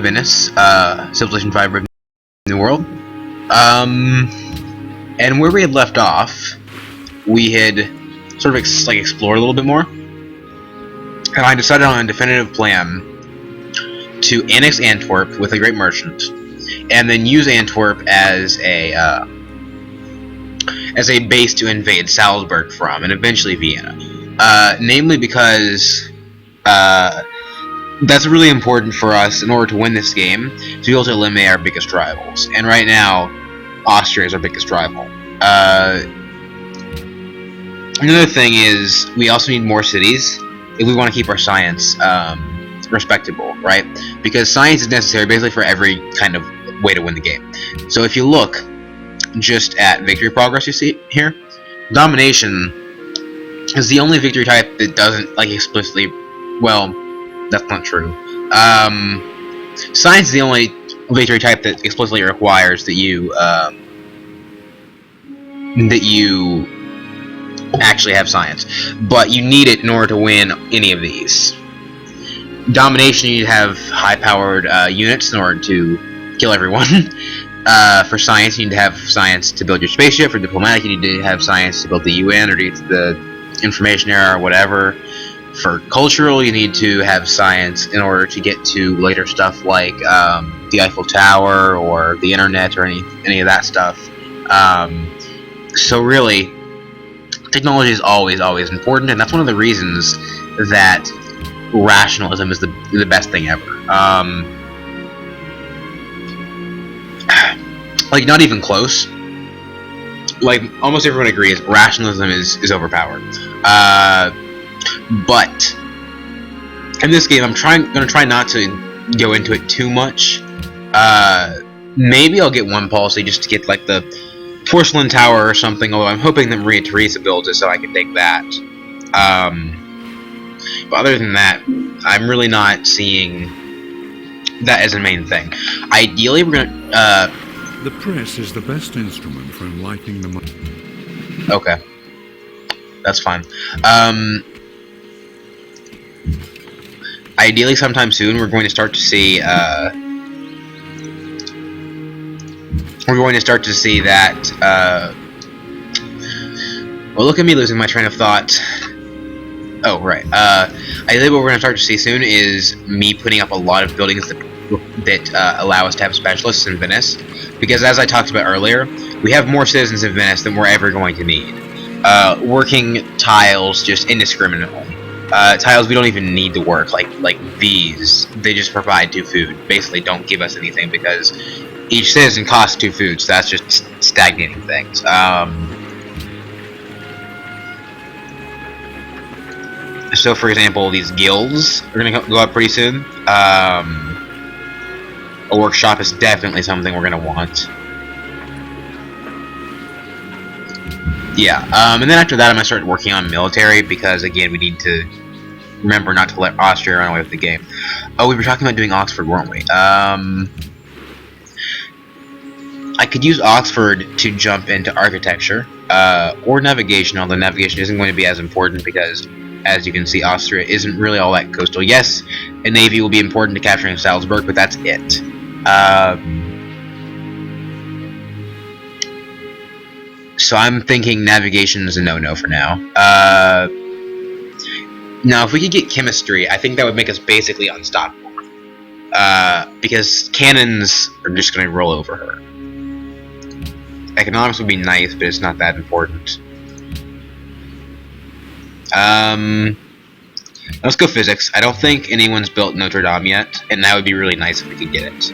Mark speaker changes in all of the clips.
Speaker 1: Venice, Civilization 5 Brave New World. And where we had left off, we had sort of explored a little bit more, and I decided on a definitive plan to annex Antwerp with a great merchant, and then use Antwerp as a base to invade Salzburg from, and eventually Vienna. Namely because that's really important for us in order to win this game, to be able to eliminate our biggest rivals. And right now, Austria is our biggest rival. Another thing is, we also need more cities if we want to keep our science respectable, right? Because science is necessary basically for every kind of way to win the game. So if you look just at victory progress you see here, domination is the only victory type that doesn't explicitly, well, that's not true. Science is the only victory type that explicitly requires that you actually have science, but you need it in order to win any of these. Domination, you need to have high-powered units in order to kill everyone. For science, you need to have science to build your spaceship. For diplomatic, you need to have science to build the UN or the information era or whatever. For cultural, you need to have science in order to get to later stuff like the Eiffel Tower or the internet or any of that stuff. So really, technology is always important, and that's one of the reasons that rationalism is the best thing ever. Not even close. Almost everyone agrees rationalism is overpowered. But in this game, I'm gonna try not to go into it too much. Maybe I'll get one policy just to get the porcelain tower or something. Although I'm hoping that Maria Theresa builds it so I can take that. But other than that, I'm really not seeing that as a main thing. Ideally, we're gonna.
Speaker 2: The press is the best instrument for enlightening the mind.
Speaker 1: Okay, that's fine. Ideally, sometime soon, we're going to start to see. We're going to start to see that. Well, look at me losing my train of thought. Oh, right. Ideally, what we're going to start to see soon is me putting up a lot of buildings that allow us to have specialists in Venice. Because as I talked about earlier, we have more citizens in Venice than we're ever going to need. Working tiles just indiscriminately. Tiles we don't even need to work, like these. They just provide 2 food. Basically, don't give us anything because each citizen costs 2 food, so that's just stagnating things. So, for example, these guilds are going to go up pretty soon. A workshop is definitely something we're going to want. Yeah, and then after that I'm going to start working on military because, again, we need to remember not to let Austria run away with the game. Oh, we were talking about doing Oxford, weren't we? I could use Oxford to jump into architecture, or navigation, although navigation isn't going to be as important because, as you can see, Austria isn't really all that coastal. Yes, a navy will be important to capturing Salzburg, but that's it. So I'm thinking navigation is a no-no for now. Now, if we could get chemistry, I think that would make us basically unstoppable. Because cannons are just going to roll over her. Economics would be nice, but it's not that important. Let's go physics. I don't think anyone's built Notre Dame yet, and that would be really nice if we could get it.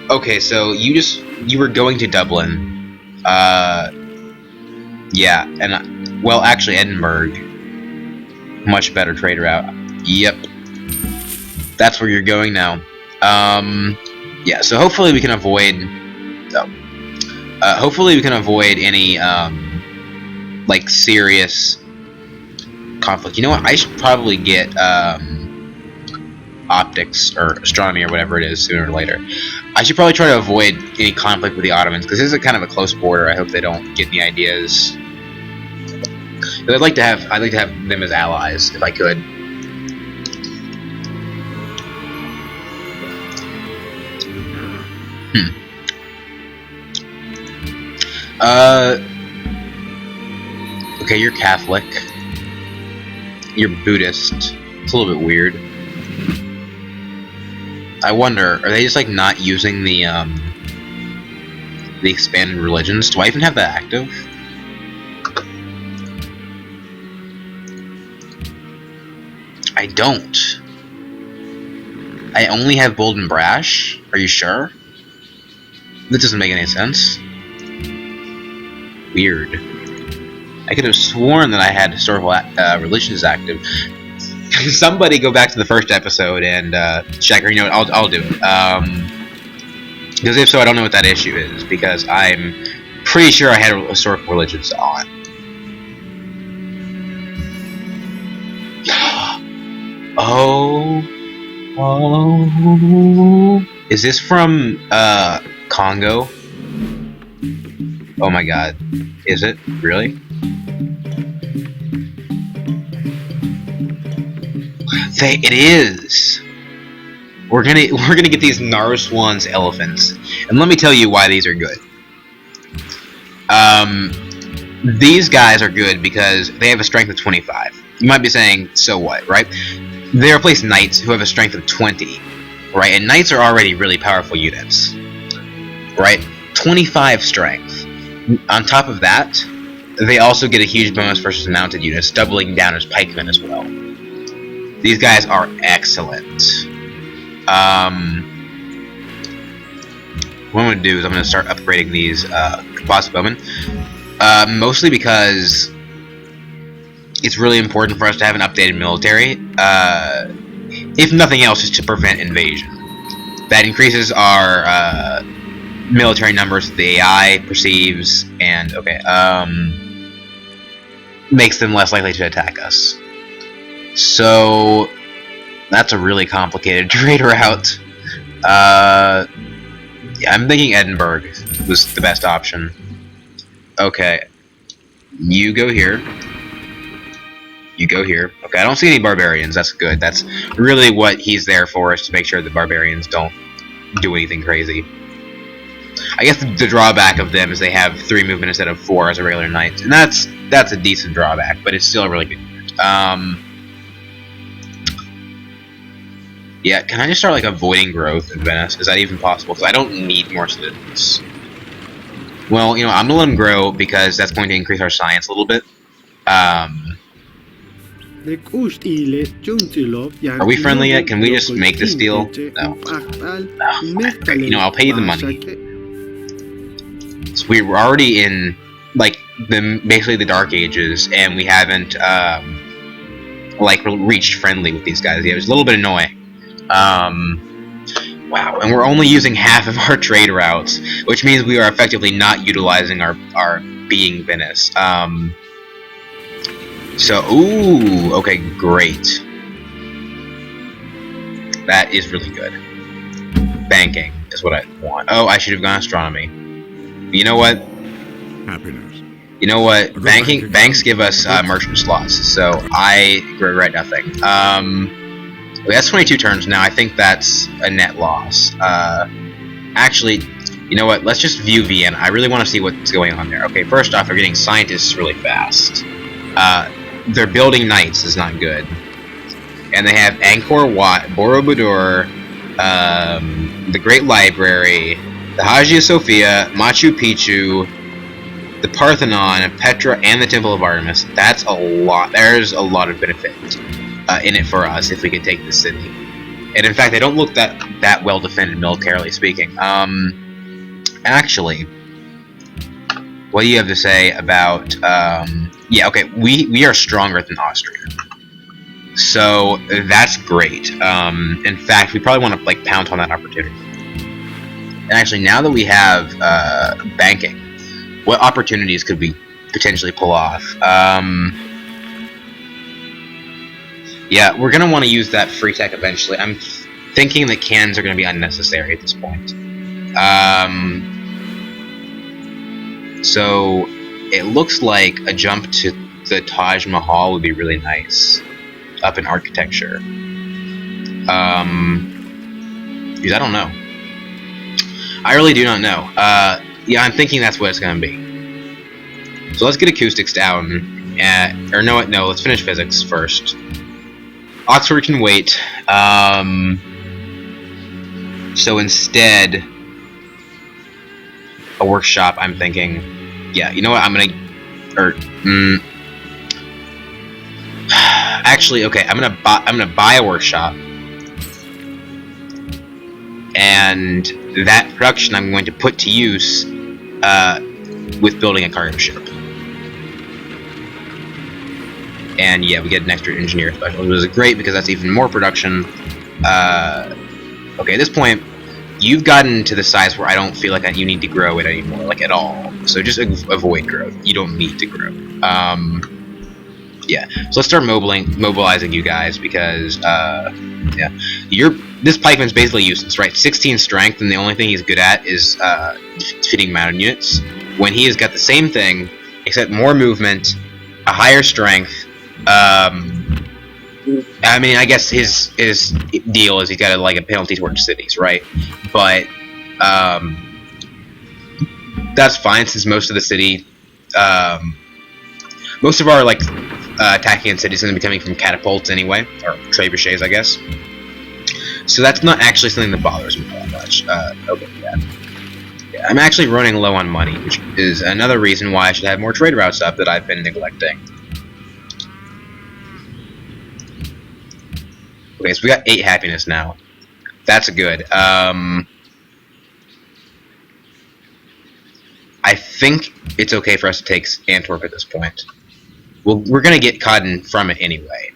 Speaker 1: Okay, so you were going to Dublin. Yeah, and well, actually Edinburgh. Much better trade route. Yep. That's where you're going now. Yeah, so hopefully we can avoid any serious conflict. You know what? I should probably get optics or astronomy or whatever it is sooner or later. I should probably try to avoid any conflict with the Ottomans because this is a kind of a close border. I hope they don't get any ideas. I'd like to have them as allies if I could. Okay, you're Catholic. You're Buddhist. It's a little bit weird. I wonder, are they just like not using the expanded religions? Do I even have that active? I don't. I only have bold and brash. Are you sure? That doesn't make any sense. Weird. I could have sworn that I had historical religions active. Somebody go back to the first episode and check, or you know what, I'll do it. Because if so, I don't know what that issue is, because I'm pretty sure I had historical religions on. Oh. Is this from Congo? Oh my god. Is it? Really? It is. We're gonna get these Narswan's elephants, and let me tell you why these are good. These guys are good because they have a strength of 25. You might be saying, so what, right? They replace knights who have a strength of 20, right? And knights are already really powerful units, right? 25 strength. On top of that, they also get a huge bonus versus mounted units, doubling down as pikemen as well. These guys are excellent. What I'm going to do is I'm going to start upgrading these composite bowmen. Mostly because it's really important for us to have an updated military. If nothing else, just to prevent invasion. That increases our military numbers that the AI perceives, and makes them less likely to attack us. So that's a really complicated trade route. Yeah, I'm thinking Edinburgh was the best option. Okay, you go here. You go here. Okay, I don't see any barbarians. That's good. That's really what he's there for, is to make sure the barbarians don't do anything crazy. I guess the drawback of them is they have 3 movement instead of 4 as a regular knight, and that's a decent drawback, but it's still a really good unit. Yeah, can I just start like avoiding growth in Venice? Is that even possible? Because I don't need more citizens. Well, you know, I'm gonna let them grow because that's going to increase our science a little bit. Are we friendly yet? Can we just make this deal? No. Okay, you know, I'll pay you the money. So we're already in like basically the Dark Ages, and we haven't like reached friendly with these guys yet. It was a little bit annoying. Wow, and we're only using half of our trade routes, which means we are effectively not utilizing our being Venice. So, ooh, okay, great. That is really good. Banking is what I want. Oh, I should have gone astronomy. You know what?
Speaker 2: Happiness.
Speaker 1: You know what? Banks give us merchant slots, so I regret nothing. That's 22 turns now. I think that's a net loss. Actually, you know what? Let's just view Vienna. I really want to see what's going on there. Okay, first off, they're getting scientists really fast. They're building knights is not good. And they have Angkor Wat, Borobudur, the Great Library, the Hagia Sophia, Machu Picchu, the Parthenon, Petra, and the Temple of Artemis. That's a lot. There's a lot of benefit in it for us if we could take the city. And in fact, they don't look that well defended militarily speaking. Actually, what do you have to say about? Yeah, okay, we are stronger than Austria, so that's great. In fact, we probably want to like pounce on that opportunity. And actually, now that we have banking, what opportunities could we potentially pull off? Yeah, we're gonna want to use that free tech eventually. I'm thinking that cannons are gonna be unnecessary at this point. So it looks like a jump to the Taj Mahal would be really nice up in architecture. Because I don't know. I really do not know. Yeah, I'm thinking that's what it's going to be. So let's get acoustics down. Or no, let's finish physics first. Oxford can wait. So instead, a workshop, I'm thinking. Yeah, you know what? I'm gonna. Actually, okay. I'm gonna buy a workshop, and that production I'm going to put to use with building a cargo ship. And yeah, we get an extra engineer special, which is great because that's even more production. Okay, at this point, you've gotten to the size where I don't feel like you need to grow it anymore, like at all. So just avoid growth. You don't need to grow. Yeah. So let's start mobilizing you guys because yeah, this pikeman's basically useless, right? 16 strength, and the only thing he's good at is defeating mounted units. When he has got the same thing, except more movement, a higher strength. I mean, I guess his deal is he's got a penalty towards cities, right? But that's fine since most of the city, most of our attacking in cities is going to be coming from catapults anyway, or trebuchets, I guess. So that's not actually something that bothers me that much. Okay, yeah. I'm actually running low on money, which is another reason why I should have more trade routes up that I've been neglecting. Okay, so we got 8 happiness now. That's good. I think it's okay for us to take Antwerp at this point. Well, we're gonna get cotton from it anyway.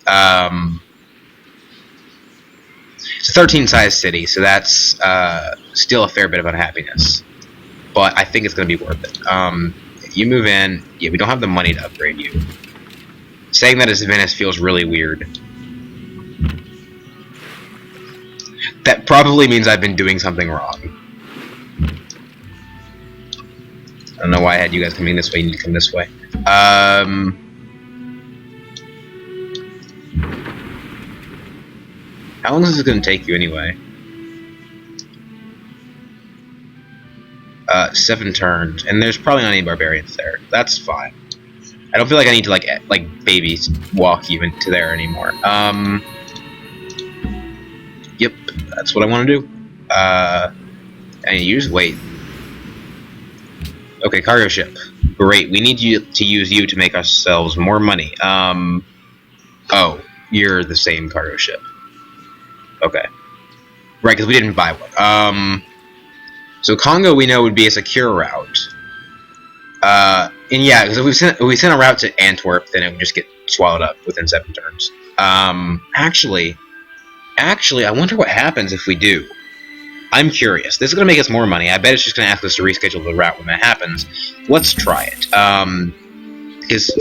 Speaker 1: It's a 13-size city, so that's still a fair bit of unhappiness. But I think it's gonna be worth it. If you move in, yeah, we don't have the money to upgrade you. Saying that as Venice feels really weird. That probably means I've been doing something wrong. I don't know why I had you guys coming this way. You need to come this way. How long is this going to take you anyway? 7 turns, and there's probably not any barbarians there. That's fine. I don't feel like I need to like babies walk you into there anymore. Yep, that's what I want to do. And wait. Okay, cargo ship. Great, we need to use you to make ourselves more money. Oh, you're the same cargo ship. Okay. Right, because we didn't buy one. So Congo we know would be a secure route. And yeah, because if we sent a route to Antwerp, then it would just get swallowed up within 7 turns. Actually, I wonder what happens if we do. I'm curious. This is going to make us more money. I bet it's just going to ask us to reschedule the route when that happens. Let's try it. Because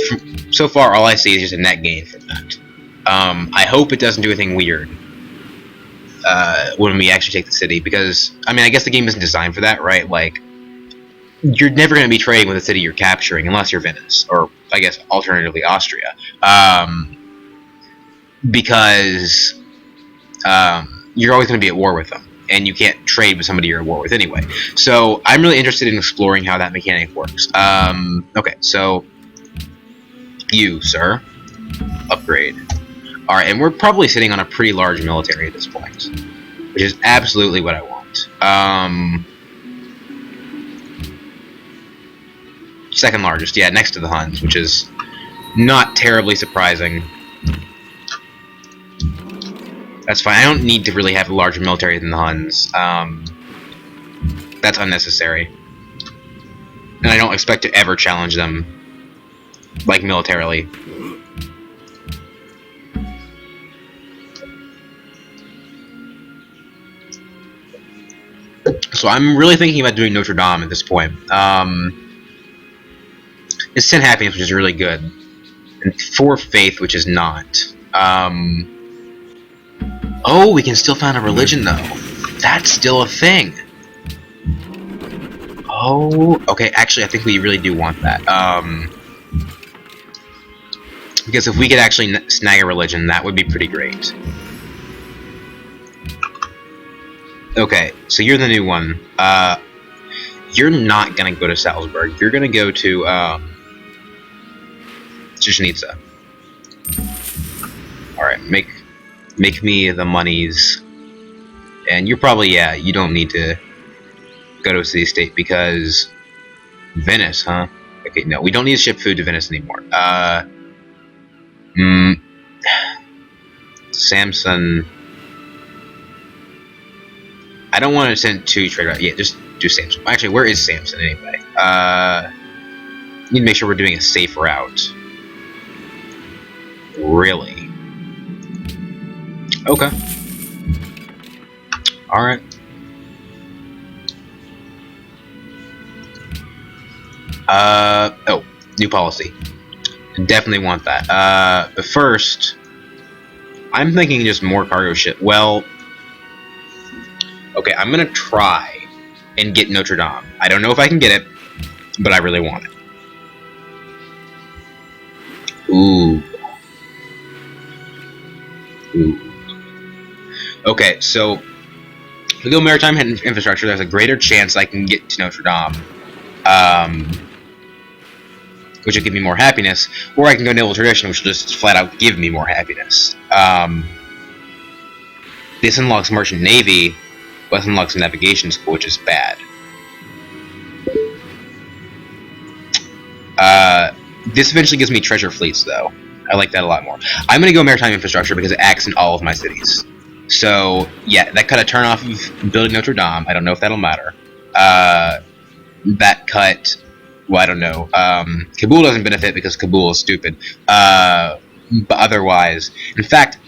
Speaker 1: so far, all I see is just a net gain from that. I hope it doesn't do anything weird when we actually take the city. Because, I mean, I guess the game isn't designed for that, right? Like, you're never going to be trading with a city you're capturing unless you're Venice. Or, I guess, alternatively, Austria. Because you're always going to be at war with them. And you can't trade with somebody you're at war with anyway. So I'm really interested in exploring how that mechanic works. Okay, so you, sir, upgrade. Alright, and we're probably sitting on a pretty large military at this point, which is absolutely what I want. Second largest, yeah, next to the Huns, which is not terribly surprising. That's fine. I don't need to really have a larger military than the Huns. That's unnecessary. And I don't expect to ever challenge them, like, militarily. So I'm really thinking about doing Notre Dame at this point. It's 10 happiness, which is really good. And 4 faith, which is not. Oh, we can still found a religion, though. That's still a thing. Oh, okay, actually, I think we really do want that. Because if we could actually snag a religion, that would be pretty great. Okay, so you're the new one. You're not gonna go to Salzburg. You're gonna go to Chichen Itza. All right, make me the monies, and you're probably you don't need to go to a city state because Venice, huh? Okay, no, we don't need to ship food to Venice anymore. Samson. I don't want to send 2 trade routes. Yeah, just do Samson. Actually, where is Samson anyway? Need to make sure we're doing a safe route. Really? Okay. Alright. Oh, new policy. Definitely want that. But first, I'm thinking just more cargo ship. Well, okay, I'm gonna try and get Notre Dame. I don't know if I can get it, but I really want it. Ooh. Okay, so if we go maritime infrastructure, there's a greater chance I can get to Notre Dame, which will give me more happiness, or I can go naval tradition, which will just flat out give me more happiness. This unlocks merchant navy, but unlocks navigation school, which is bad. This eventually gives me treasure fleets, though. I like that a lot more. I'm going to go maritime infrastructure because it acts in all of my cities. So, yeah, that cut a turn off of building Notre Dame. I don't know if that'll matter. That cut... Well, I don't know. Kabul doesn't benefit because Kabul is stupid. But otherwise... In fact,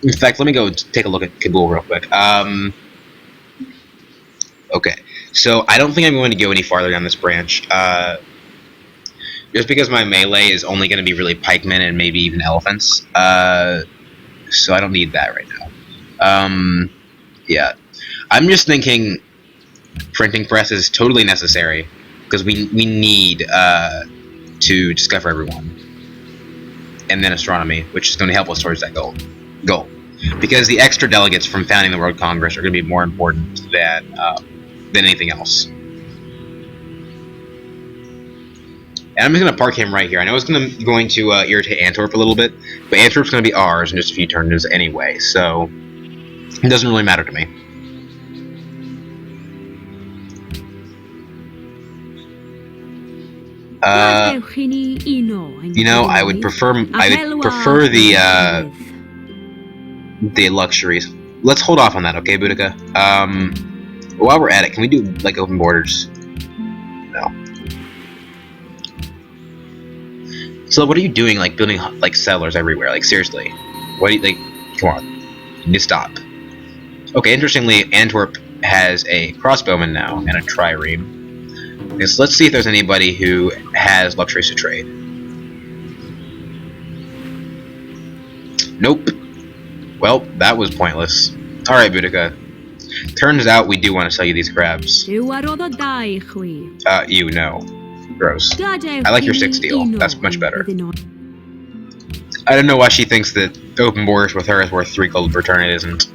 Speaker 1: let me go take a look at Kabul real quick. Okay. So, I don't think I'm going to go any farther down this branch. Just because my melee is only going to be really pikemen and maybe even elephants. So I don't need that right now. Yeah. I'm just thinking printing press is totally necessary because we need to discover everyone. And then astronomy, which is going to help us towards that goal. Because the extra delegates from founding the World Congress are going to be more important than anything else. And I'm just going to park him right here. I know it's going to irritate Antwerp a little bit, but Antwerp's going to be ours in just a few turns anyway, so it doesn't really matter to me. You know, I would prefer the luxuries. Let's hold off on that, okay, Boudica? While we're at it, can we do like open borders? No. So what are you doing, like building like settlers everywhere? Like seriously, what do you like? Come on, you need to stop. Okay, interestingly, Antwerp has a crossbowman now and a trireme. Okay, so let's see if there's anybody who has luxuries to trade. Nope. Well, that was pointless. All right, Boudica. Turns out we do want to sell you these crabs. You know. Gross. I like your 6 deal. That's much better. I don't know why she thinks that open borders with her is worth 3 gold per turn. It isn't.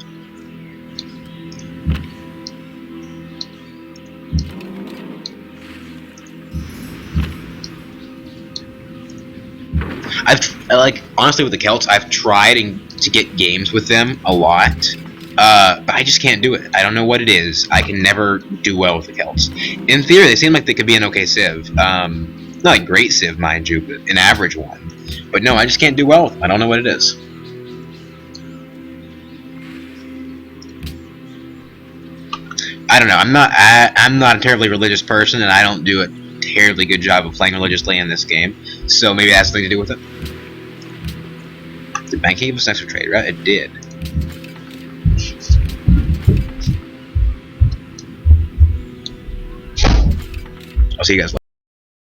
Speaker 1: Honestly, with the Celts, I've tried to get games with them a lot. But I just can't do it. I don't know what it is. I can never do well with the Celts. In theory, they seem like they could be an okay civ. Not a great civ, mind you, but an average one. But no, I just can't do well with them. I don't know what it is. I don't know. I'm not a terribly religious person, and I don't do a terribly good job of playing religiously in this game. So maybe that has something to do with it. Did banking give us extra trade, right? It did. I'll see you guys later.